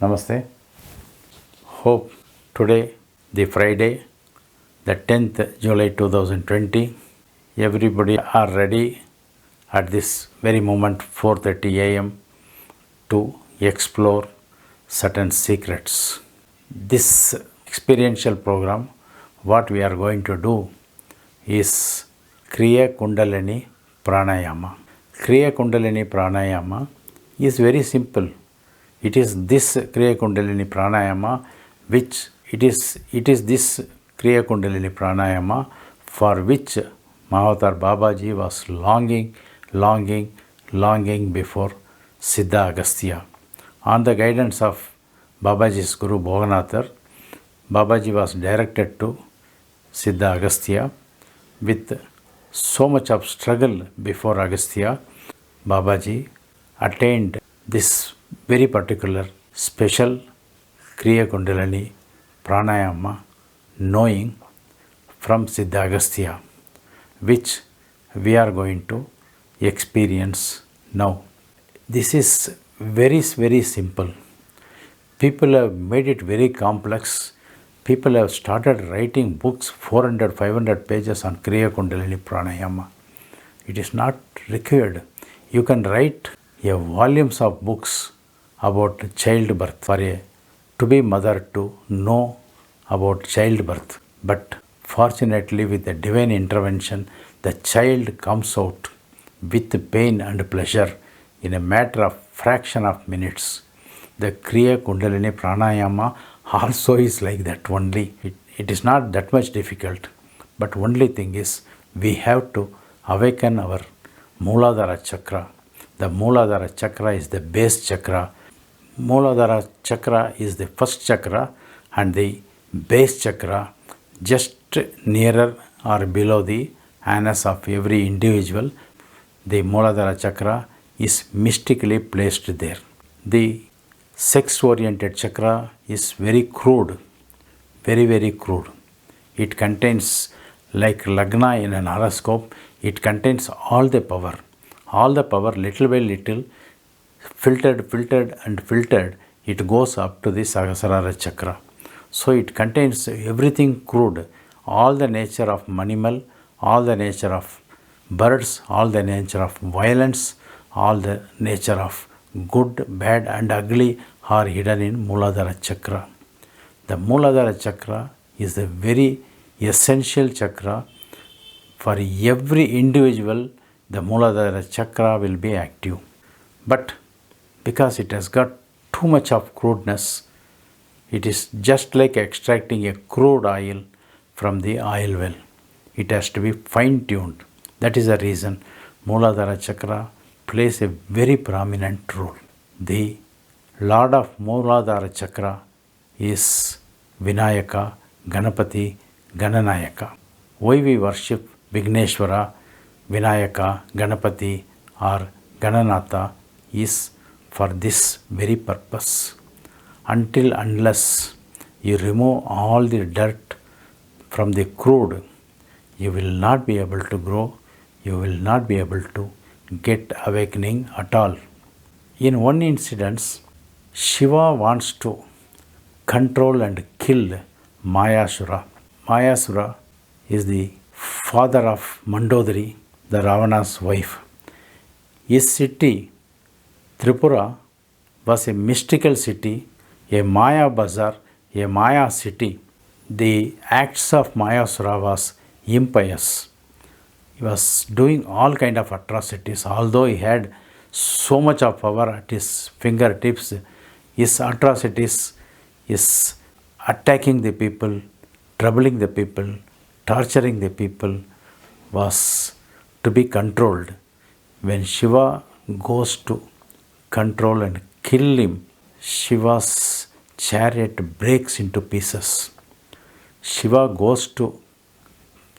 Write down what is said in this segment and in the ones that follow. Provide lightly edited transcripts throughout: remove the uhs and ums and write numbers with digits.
Namaste. Hope today, the Friday, the 10th July 2020, everybody are ready at this very moment 4:30 a.m. to explore certain secrets. This experiential program, what we are going to do is Kriya Kundalini Pranayama. Kriya Kundalini Pranayama is very simple. It is this Kriya Kundalini Pranayama which it is this Kriya Kundalini Pranayama for which Mahavatar Babaji was longing before Siddha Agastya. On the guidance of Babaji's Guru Bhoganathar, Babaji was directed to Siddha Agastya. With so much of struggle before Agastya, Babaji attained this very particular special Kriya Kundalini Pranayama, knowing from Siddha Agastya, which we are going to experience now. This is very simple. People have made it very complex. People have started writing books 400-500 pages on Kriya Kundalini Pranayama. It is not required. You can write a volumes of books about childbirth for a to be mother to know about childbirth. But fortunately, with the divine intervention, the child comes out with pain and pleasure in a matter of fraction of minutes. The Kriya Kundalini Pranayama also is like that only. It is not that much difficult. But only thing is, we have to awaken our Mooladhara Chakra. The Mooladhara Chakra is the base chakra. Mooladhara Chakra is the first chakra, and the base chakra just nearer or below the anus of every individual. The Mooladhara Chakra is mystically placed there. The sex-oriented chakra is very crude, very crude. It contains, like Lagna in an horoscope, it contains all the power, little by little, filtered, it goes up to the Sahasrara Chakra. So it contains everything crude, all the nature of animal, all the nature of birds, all the nature of violence, all the nature of good, bad and ugly are hidden in Mooladhara Chakra. The Mooladhara Chakra is the very essential chakra. For every individual, the Mooladhara Chakra will be active. But because it has got too much of crudeness, it is just like extracting a crude oil from the oil well. It has to be fine-tuned. That is the reason Mooladhara Chakra plays a very prominent role. The Lord of Mooladhara Chakra is Vinayaka, Ganapati, Gananayaka. Why we worship Vigneshwara, Vinayaka, Ganapati or Gananatha is for this very purpose. Unless you remove all the dirt from the crude, you will not be able to grow, you will not be able to get awakening at all. In one incident, Shiva wants to control and kill Mayasura. Mayasura is the father of Mandodari, the Ravana's wife. His city, Tripura, was a mystical city, a Maya bazaar, a Maya city. The acts of Mayasura was impious. He was doing all kind of atrocities. Although he had so much of power at his fingertips, his atrocities is attacking the people, troubling the people, torturing the people was to be controlled. When Shiva goes to control and kill him, Shiva's chariot breaks into pieces. Shiva goes to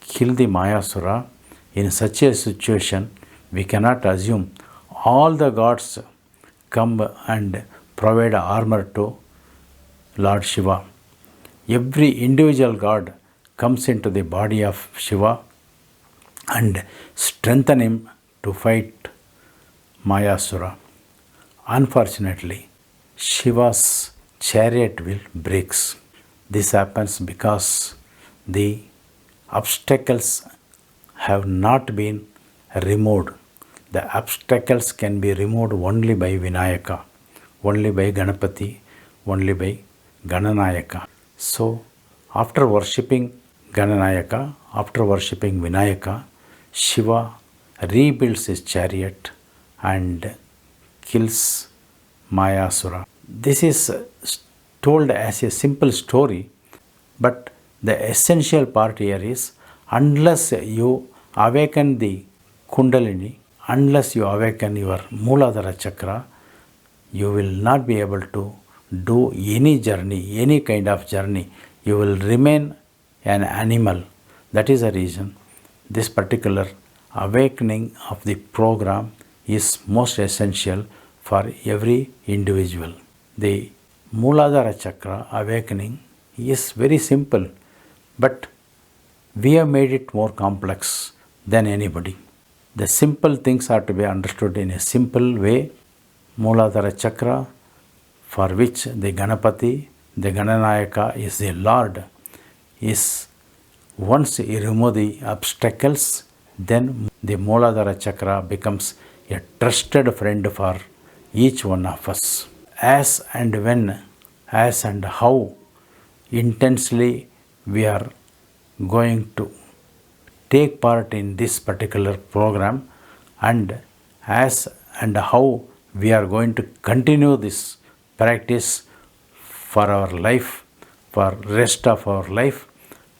kill the Mayasura. In such a situation, we cannot assume all the gods come and provide armor to Lord Shiva. Every individual god comes into the body of Shiva and strengthen him to fight Mayasura. Unfortunately, Shiva's chariot wheel breaks. This happens because the obstacles have not been removed. The obstacles can be removed only by Vinayaka, only by Ganapati, only by Gananayaka. So, after worshipping Gananayaka, after worshipping Vinayaka, Shiva rebuilds his chariot and kills Mayasura. This is told as a simple story, but the essential part here is unless you awaken the Kundalini, unless you awaken your Mooladhara chakra, you will not be able to do any journey, any kind of journey. You will remain an animal. That is the reason this particular awakening of the program is most essential for every individual. The Mooladhara chakra awakening is very simple, but we have made it more complex than anybody. The simple things are to be understood in a simple way. Mooladhara chakra, for which the Ganapati, the Gananayaka is the Lord, is once you remove the obstacles, then the Mooladhara chakra becomes a trusted friend for each one of us. As and when, as and how intensely we are going to take part in this particular program, and as and how we are going to continue this practice for our life, for rest of our life,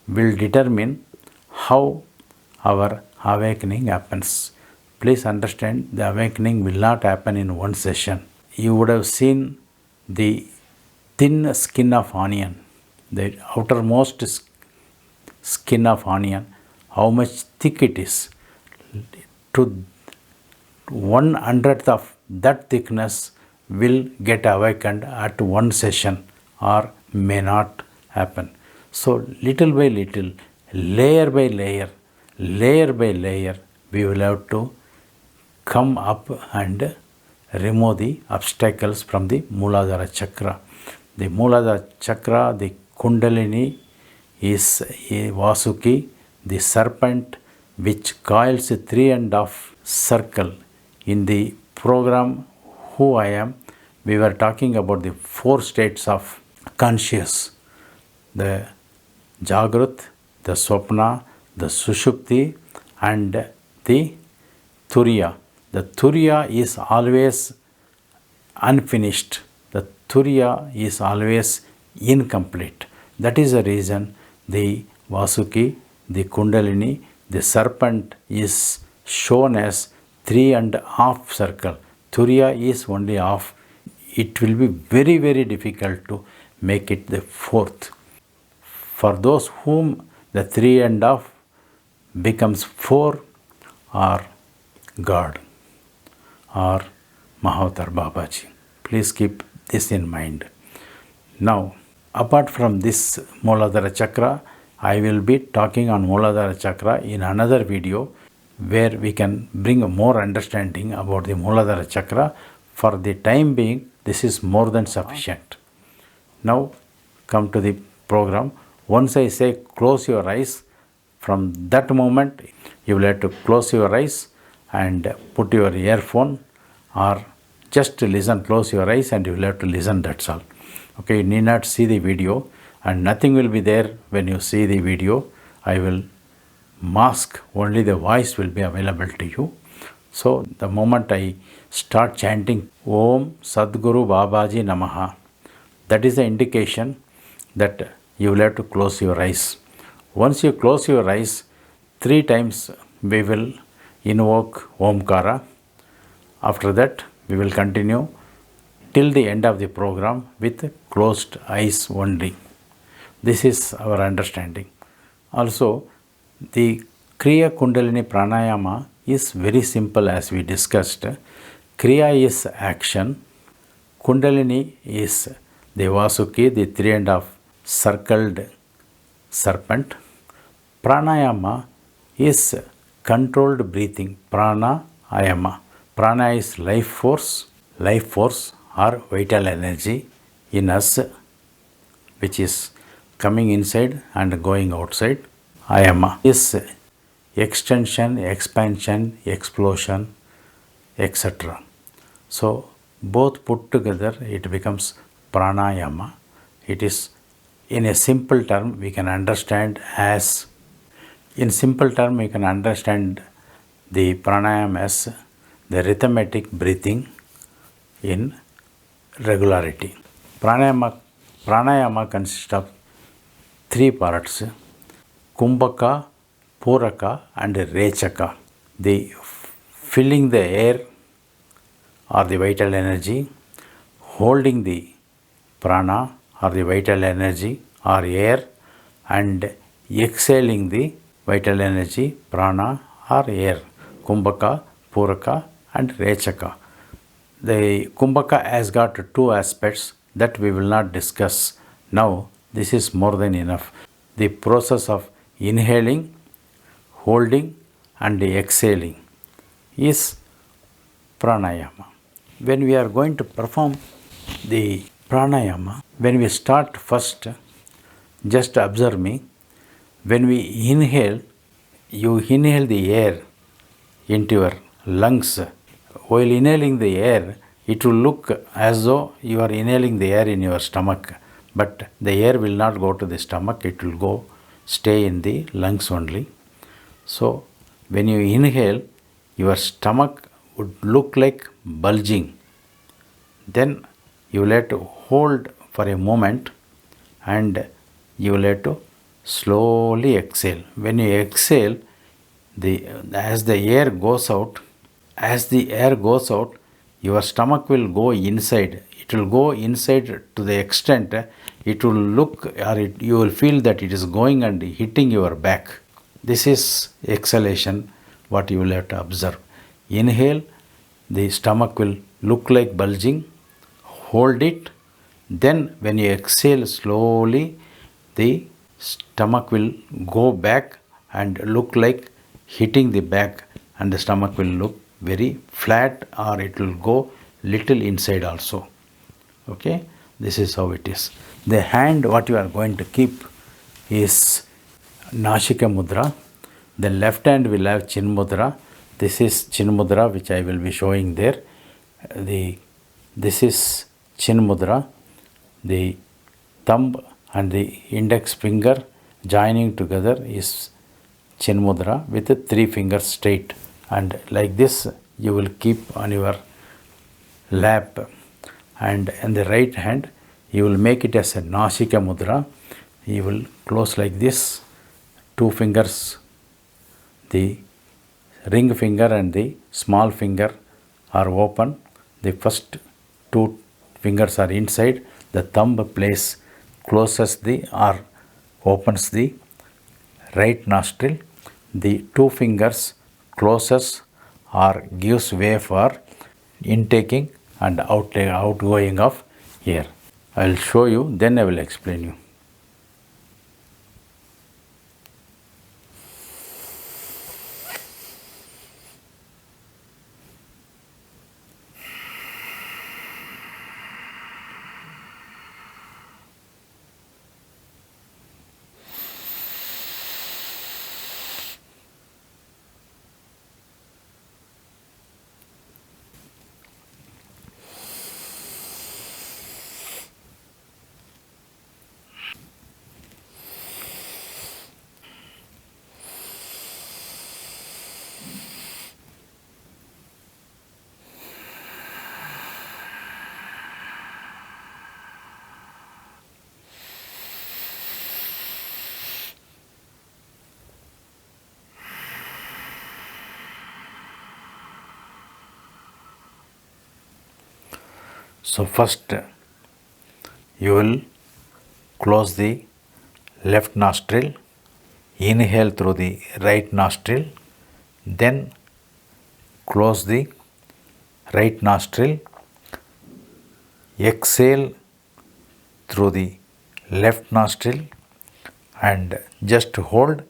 will determine how our awakening happens. Please understand, the awakening will not happen in one session. You would have seen the thin skin of onion, the outermost skin of onion, how much thick it is. To 1/100th of that thickness will get awakened at one session or may not happen. So little by little, layer by layer, we will have to come up and remove the obstacles from the Mooladhara chakra. The Mooladhara chakra, the Kundalini, is a Vasuki, the serpent which coils a 3.5 circle. In the program Who I Am, we were talking about the 4 states of conscious: the Jagrut, the Swapna, the Sushupti, and the Turiya. The Turiya is always unfinished. The Turiya is always incomplete. That is the reason the Vasuki, the Kundalini, the serpent is shown as 3.5 circle. Turiya is only half. It will be very, very difficult to make it the 4th. For those whom the 3.5 becomes 4 are God or Mahavatar Babaji. Please keep this in mind. Now, apart from this Mooladhara chakra, I will be talking on Mooladhara chakra in another video where we can bring more understanding about the Mooladhara chakra. For the time being, this is more than sufficient. Now, come to the program. Once I say close your eyes, from that moment you will have to close your eyes and put your earphone, or just listen, close your eyes and you will have to listen, that's all. Okay, you need not see the video, and nothing will be there when you see the video. I will mask, only the voice will be available to you. So the moment I start chanting Om Sadguru Babaji Namaha, that is the indication that you will have to close your eyes. Once you close your eyes, 3 times we will invoke Omkara. After that, we will continue till the end of the program with closed eyes only. This is our understanding. Also, the Kriya Kundalini Pranayama is very simple, as we discussed. Kriya is action. Kundalini is the Vasuki, the 3.5 circled serpent. Pranayama is controlled breathing. Pranayama. Prana is life force or vital energy in us. which is coming inside and going outside. Ayama is extension, expansion, explosion, etc. So both put together it becomes pranayama. It is, in a simple term we can understand as, in simple term we can understand the pranayama as the rhythmic breathing in regularity. Pranayama consists of three parts: kumbhaka, puraka and rechaka. The filling the air or the vital energy, holding the prana or the vital energy or air, and exhaling the vital energy, prana or air, kumbhaka, puraka and rechaka. The kumbhaka has got two aspects that we will not discuss now. This is more than enough. The process of inhaling, holding and exhaling is pranayama. When we are going to perform the pranayama, when we start first, just observe me. When we inhale, you inhale the air into your lungs. While inhaling the air, it will look as though you are inhaling the air in your stomach, but the air will not go to the stomach, it will go stay in the lungs only. So when you inhale, your stomach would look like bulging. Then you will have to hold for a moment and you will have to slowly exhale. When you exhale, as the air goes out, your stomach will go inside. It will go inside to the extent it will look, or you will feel that it is going and hitting your back. This is exhalation, what you will have to observe. Inhale, the stomach will look like bulging. Hold it. Then when you exhale slowly, the stomach will go back and look like hitting the back, and the stomach will look very flat, or it will go little inside also. Okay, this is how it is. The hand what you are going to keep is Nashika Mudra. The left hand will have Chin Mudra. This is Chin Mudra which I will be showing there. This is Chin Mudra. The thumb and the index finger joining together is Chin Mudra with the three fingers straight, and like this you will keep on your lap, and in the right hand you will make it as a Nashika Mudra. You will close like this. Two fingers, the ring finger and the small finger are open. The first two fingers are inside. The thumb closes the or opens the right nostril. The two fingers closes or gives way for intaking and outgoing of air. I will show you, then I will explain you. So first you will close the left nostril, inhale through the right nostril, then close the right nostril, exhale through the left nostril and just hold.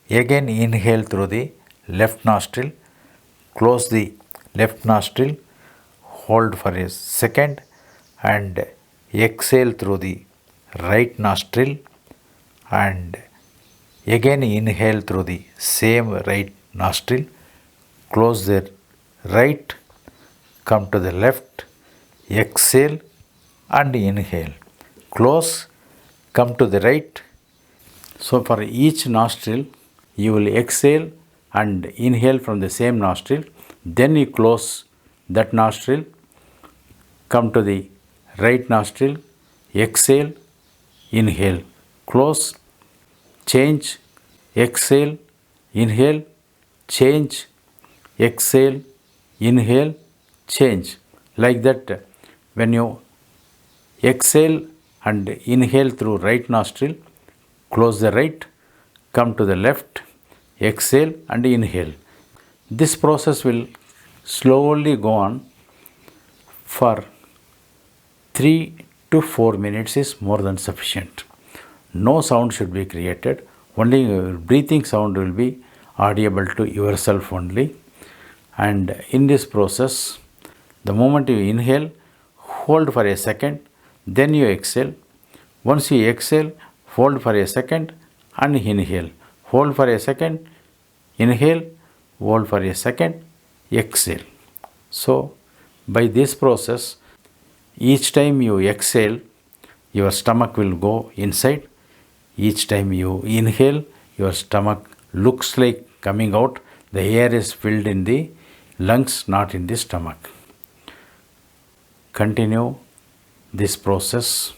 Again inhale through the left nostril, close the left nostril, hold for a second and exhale through the right nostril and again inhale through the same right nostril, close the right, come to the left, exhale and inhale. Close, come to the right. So for each nostril, you will exhale and inhale from the same nostril. Then you close that nostril, come to the right nostril, exhale, inhale, close, change, exhale, inhale, change, exhale, inhale, change. Like that, when you exhale and inhale through right nostril, close the right, come to the left, exhale and inhale. This process will slowly go on for 3 to 4 minutes is more than sufficient. No sound should be created. Only breathing sound will be audible to yourself only. And in this process, the moment you inhale, hold for a second, then you exhale. Once you exhale, hold for a second and inhale. Hold for a second, inhale, hold for a second, exhale. So, by this process, each time you exhale, your stomach will go inside. Each time you inhale, your stomach looks like coming out. The air is filled in the lungs, not in the stomach. Continue this process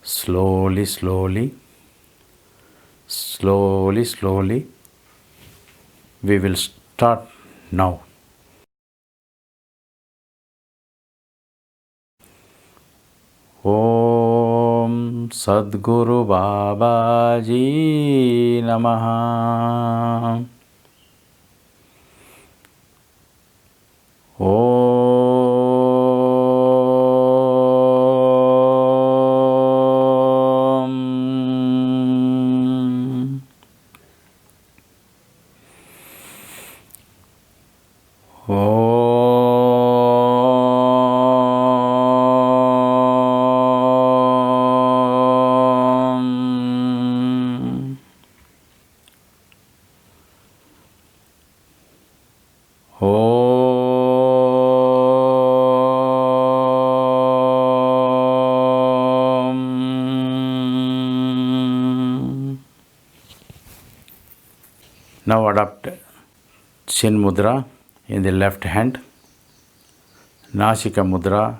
slowly, slowly, slowly, slowly. We will start now. ओम सद्गुरु बाबाजी नमः। Now adopt Chin Mudra in the left hand, Nashika Mudra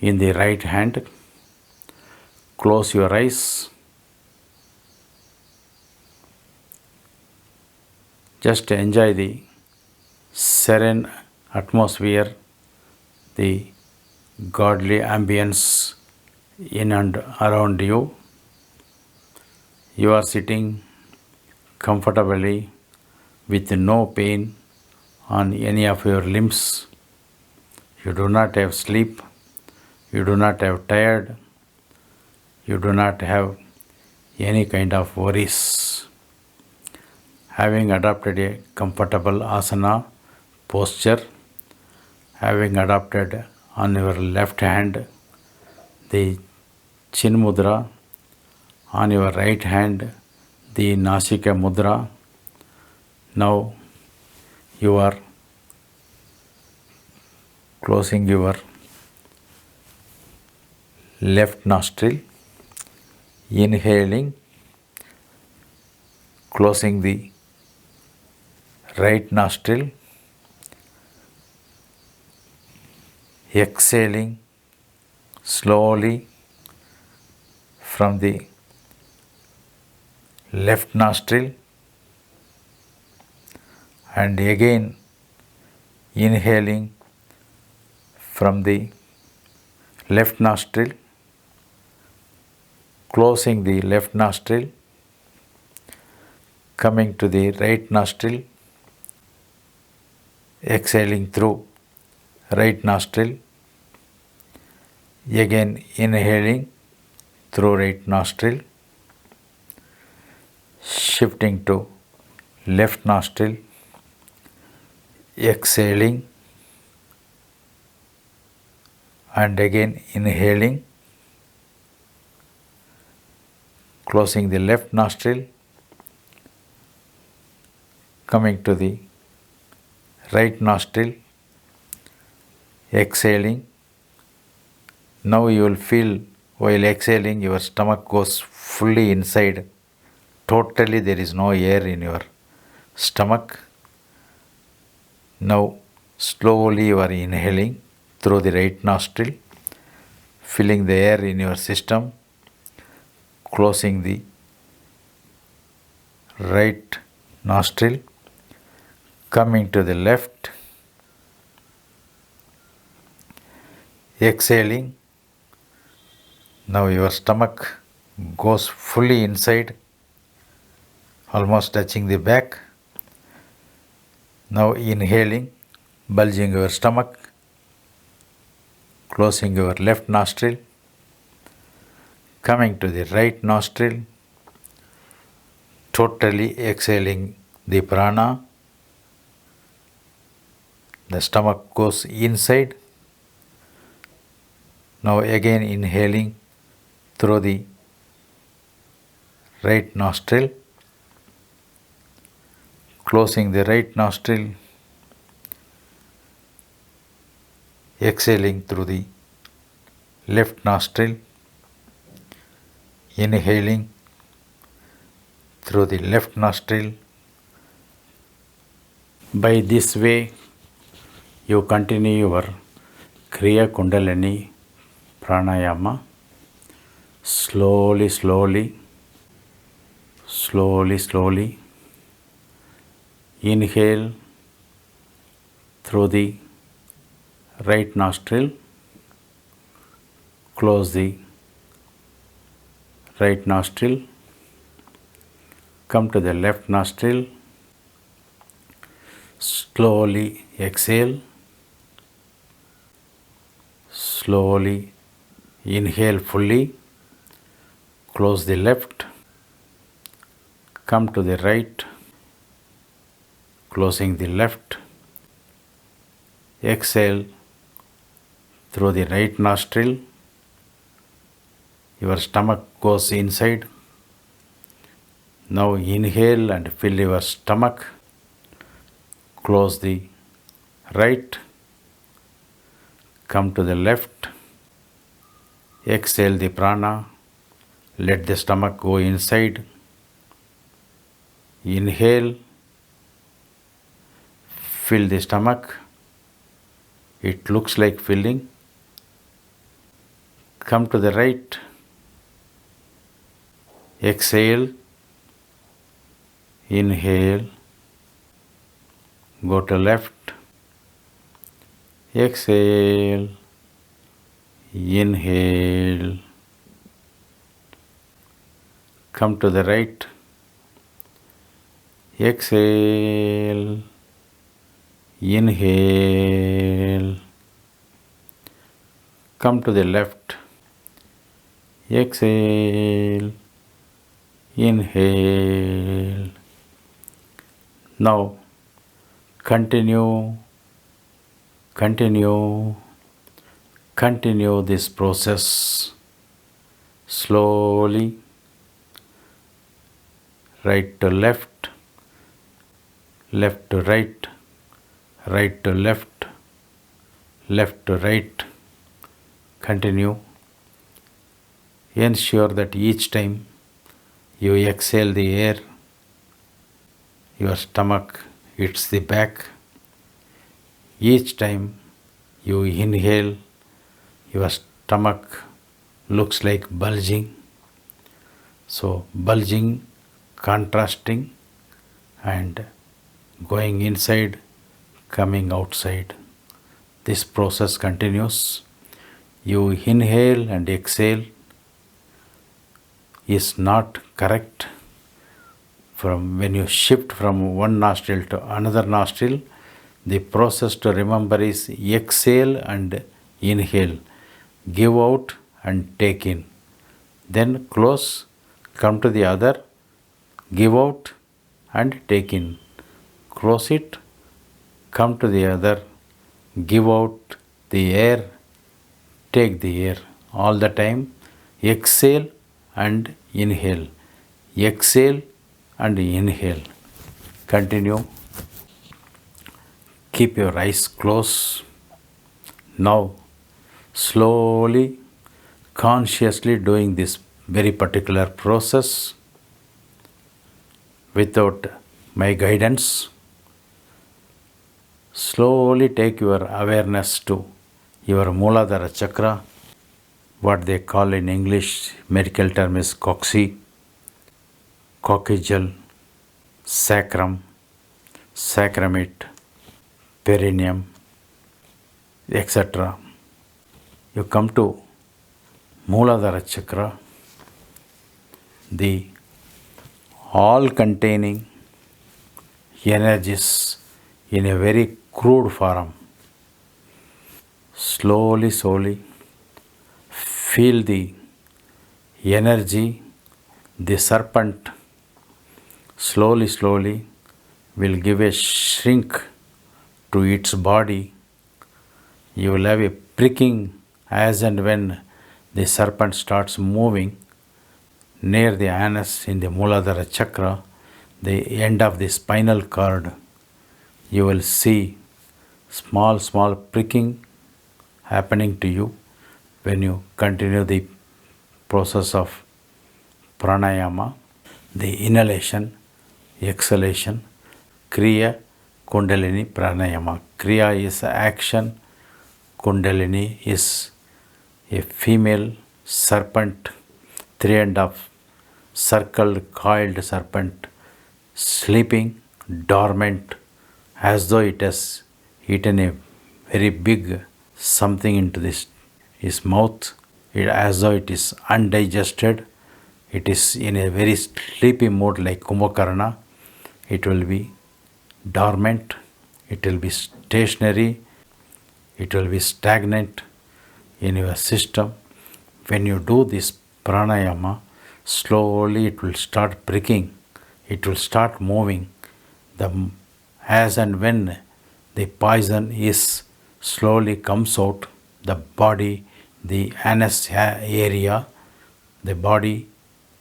in the right hand. Close your eyes. Just enjoy the serene atmosphere, the godly ambience in and around you. You are sitting comfortably with no pain on any of your limbs. You do not have sleep. You do not have tired. You do not have any kind of worries. Having adopted a comfortable asana posture, having adopted on your left hand the Chin Mudra, on your right hand the Nashika Mudra. Now you are closing your left nostril, inhaling, closing the right nostril, exhaling slowly from the left nostril, and again inhaling from the left nostril, closing the left nostril, coming to the right nostril, exhaling through right nostril, again inhaling through right nostril, shifting to left nostril, exhaling and again inhaling, closing the left nostril, coming to the right nostril, exhaling. Now you will feel while exhaling your stomach goes fully inside. Totally there is no air in your stomach. Now slowly you are inhaling through the right nostril, filling the air in your system, closing the right nostril, coming to the left, exhaling. Now your stomach goes fully inside, almost touching the back. Now inhaling, bulging your stomach, closing your left nostril, coming to the right nostril, totally exhaling the prana. The stomach goes inside. Now again inhaling through the right nostril, closing the right nostril, exhaling through the left nostril, inhaling through the left nostril. By this way, you continue your Kriya Kundalini Pranayama slowly, slowly, slowly, slowly. Inhale through the right nostril, close the right nostril, come to the left nostril, slowly exhale, slowly inhale fully, close the left, come to the right, closing the left, exhale through the right nostril. Your stomach goes inside. Now inhale and fill your stomach, close the right, come to the left, exhale the prana, let the stomach go inside. Inhale, fill the stomach. It looks like filling. Come to the right, exhale, inhale, go to left, exhale, inhale, come to the right, exhale, inhale, come to the left, exhale, inhale. Now continue this process slowly, right to left, left to right, right to left, left to right. Continue. Ensure that each time you exhale the air, your stomach hits the back. Each time you inhale, your stomach looks like bulging. So bulging, contrasting, and going inside, coming outside. This process continues. You inhale and exhale is not correct. From when you shift from one nostril to another nostril, the process to remember is exhale and inhale, give out and take in, then close, come to the other, give out and take in, close it, come to the other, give out the air, take the air. All the time exhale and inhale, Exhale and inhale. Continue. Keep your eyes closed. Now, slowly, consciously doing this very particular process without my guidance. Slowly take your awareness to your Muladhara chakra, what they call in English medical term is coccyx, coccygeal, sacrum, sacrament, perineum, etc. You come to Muladhara chakra, the all containing energies in a very crude form. Slowly, slowly feel the energy, the serpent slowly, slowly will give a shrink to its body. You will have a pricking as and when the serpent starts moving near the anus in the Muladhara chakra, the end of the spinal cord. You will see small, small pricking happening to you when you continue the process of pranayama, the inhalation, exhalation, kriya, kundalini, pranayama. Kriya is action, kundalini is a female serpent, 3.5 circled, coiled serpent, sleeping, dormant, as though it has eaten a very big something into his mouth, as though it is undigested. It is in a very sleepy mood like Kumbhakarna. It will be dormant, it will be stationary, it will be stagnant in your system. When you do this pranayama, slowly it will start pricking, it will start moving. As and when the poison is slowly comes out, the body, the anus area, the body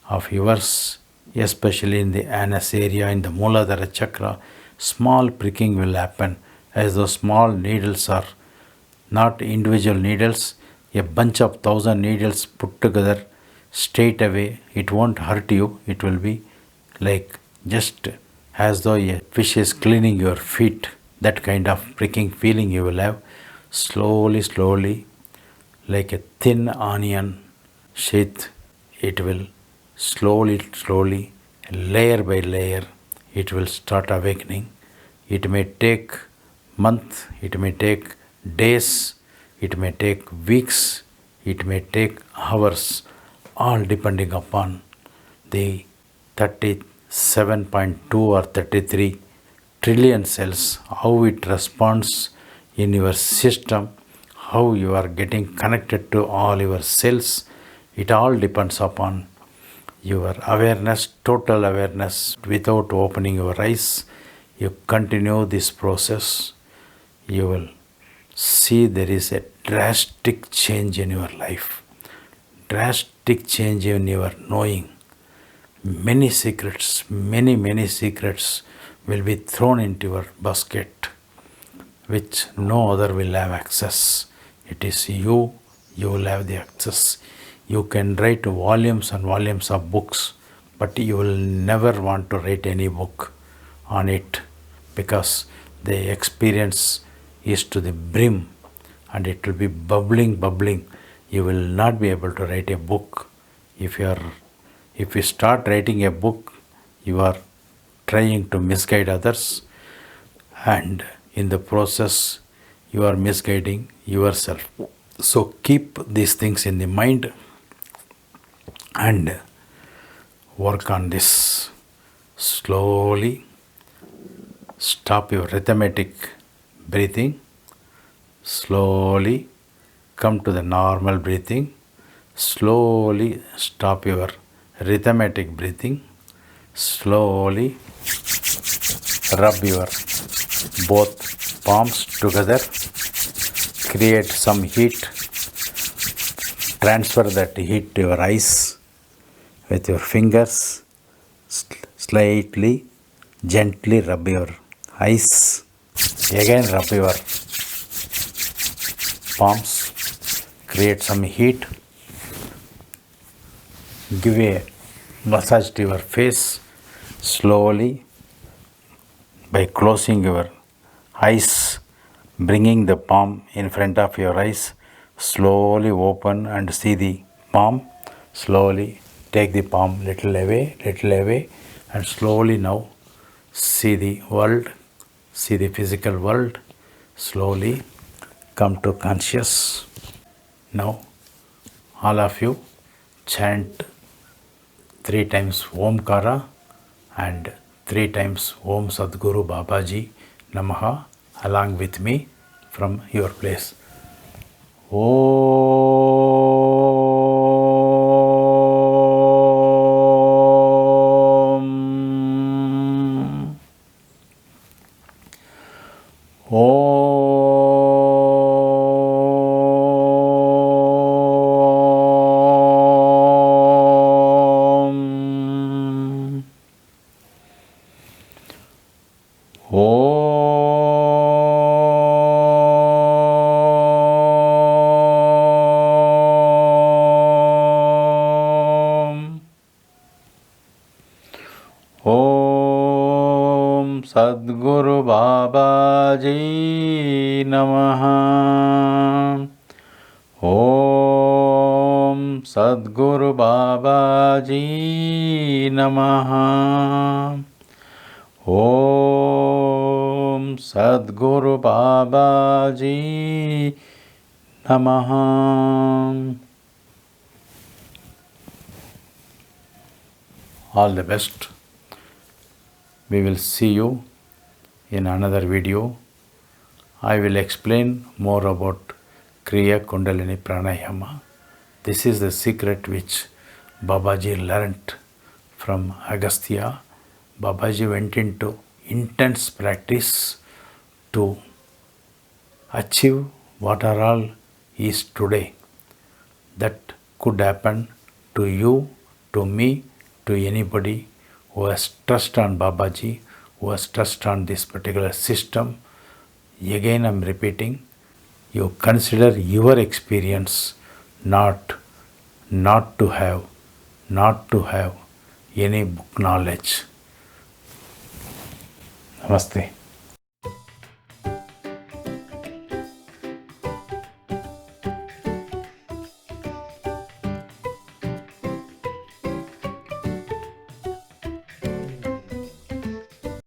of yours, especially in the anus area, in the Muladhara chakra, small pricking will happen as though small needles are not individual needles, a bunch of 1,000 needles put together straight away. It won't hurt you, it will be like just as though a fish is cleaning your feet. That kind of pricking feeling you will have. Slowly, slowly, like a thin onion sheath, it will slowly, slowly, layer by layer, it will start awakening. It may take months, it may take days, it may take weeks, it may take hours, all depending upon the 37.2 or 33 trillion cells, how it responds in your system, how you are getting connected to all your cells. It all depends upon your awareness, total awareness. Without opening your eyes, you continue this process, you will see there is a drastic change in your life, drastic change in your knowing. Many secrets, many secrets will be thrown into your basket, which no other will have access. It is you will have the access. You can write volumes and volumes of books, but you will never want to write any book on it, because the experience is to the brim and it will be bubbling. You will not be able to write a book. If you start writing a book, you are trying to misguide others, and in the process you are misguiding yourself. So keep these things in the mind and work on this. Slowly stop your rhythmic breathing. Slowly come to the normal breathing. Slowly stop your rhythmic breathing. Slowly rub your both palms together. Create some heat. Transfer that heat to your eyes with your fingers. slightly, gently rub your eyes. Again rub your palms. Create some heat. Give a massage to your face slowly by closing your eyes, bringing the palm in front of your eyes. Slowly open and see the palm. Slowly take the palm little away, and slowly now see the world, see the physical world. Slowly come to conscious. Now all of you chant 3 times Omkara and 3 times Om Sadguru Babaji Namaha along with me from your place. Om Sadguru Babaji Namaha. Om Sadguru Babaji Namaha. Om Sadguru Babaji Namaha. All the best. We will see you in another video. I will explain more about Kriya Kundalini Pranayama. This is the secret which Babaji learnt from Agastya. Babaji went into intense practice to achieve what are all is today. That could happen to you, to me, to anybody who has trust on Babaji, who has trust on this particular system. Again I am repeating, you consider your experience, not to have any book knowledge. Namaste.